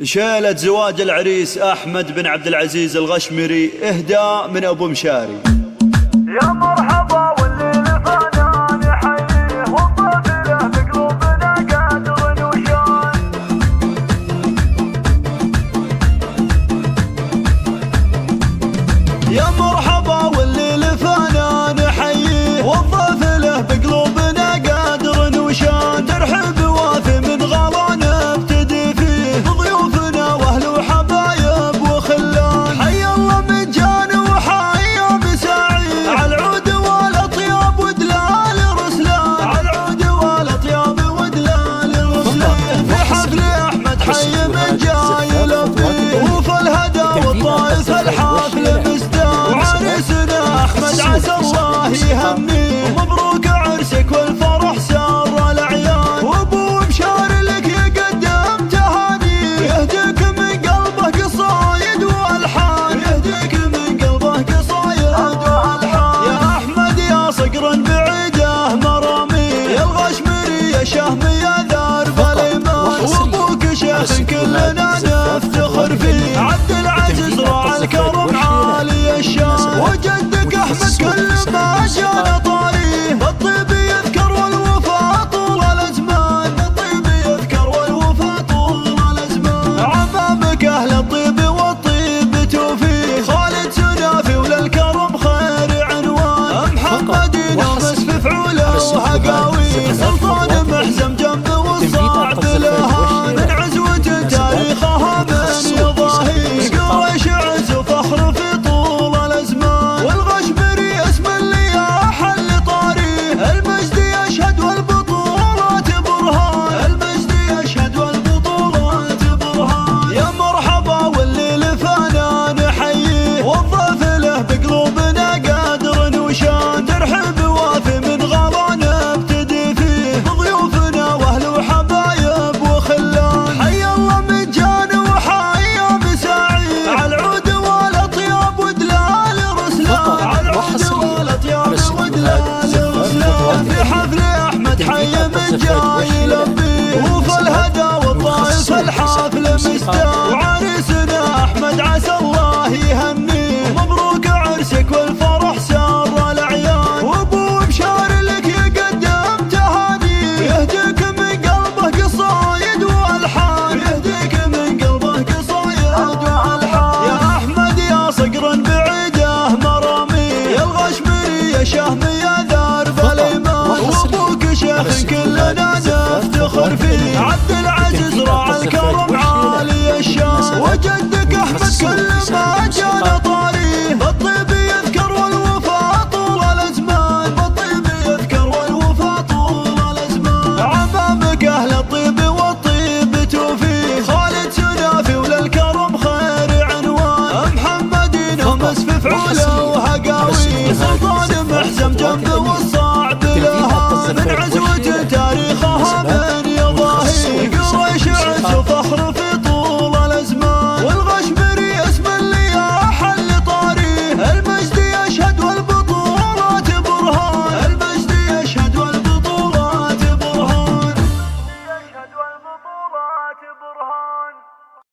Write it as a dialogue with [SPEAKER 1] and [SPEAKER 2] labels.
[SPEAKER 1] شيلة زواج العريس أحمد بن عبد العزيز الغشمري إهداء من أبو مشاري.
[SPEAKER 2] يا مرحبا والليل فانا نحييه والطفله بقلوبنا قادر وشان.
[SPEAKER 1] يا مرحبا والليل فانا نحييه والطفله بقلوبنا قادر وشان. ترحب وافي من غلا نبتدي فيه ضيوفنا واهل وحبايب وخلان. حي الله من جان وحي بسعيد على العود والاطياب ودلال رسلان. على العود والاطياب ودلال رسلان. في حفل احمد حي من جاي لبيه وفي الهدى والطايف الحفل مستان. وعريسنا احمد عسى الله يهنيه مبروك عرسك والفرح سار الاعيان. وابو مشاري لك يقدم تهاني يهديك من قلبه قصايد والحان. يهديك من قلبه قصايد والحان. يا احمد يا صقر بعيده مرامي يا الغشمري يا شهم يا ذرب الايمان. وابوك شيخ كلنا نفتخر فيه عبد العزيز راعى الكرم عالي الشان. وجدك احمد كل ما جانا طاريه بالطيب يذكر والوفا طول الازمان. بالطيب يذكر والوفا طول الازمان. عمامك اهل الطيب والطيب توفيه خالد سنافي وللكرم خير عنوان. محمدين ومسف فعوله وهقاوي سلطان محزم جنبه والصعب لهان. من عزوة تاريخها من يضاهي قريش عز وفخر في طول الازمان. والغشمري اسم اللي حل طاريه المجد يشهد والبطولات برهان. المجد يشهد والبطولات برهان. يا مرحبا والليل فانا نحييه والضيف له بقلوبنا قادر وشان. ترحب وافي من غلا نبتدي فيه ضيوفنا واهل وحبايب وخلان. حي الله من جان وحي بسعيد على العود والاطياب ودلال رسلان. على العود والاطياب ودلال رسلان. في حفل احمد حي من جاي لبيه وفي الهدى والطايف الحفل مستان. وعريسنا احمد عسى الله يهنيه مبروك عرسك والفرح سار الاعيان. وابو مشاري لك يقدم تهاني يهديك من قلبه قصايد والحان. يهديك من قلبه قصايد والحان. يا احمد يا صقر بعيده مرامي يا الغشمري يا شهم يا ذرب الايمان. وابوك شيخ كلنا نفتخر فيه عبد العزيز راعى الكرم عالي الشان. وجدك احمد كل ما جانا طاريه بالطيب يذكر والوفا طول الازمان. بالطيب يذكر والوفا طول الازمان. عمامك اهل الطيب والطيب توفيه خالد سنافي وللكرم خير عنوان. محمدين ومسف فعوله وهقاوي سلطان محزم جنبه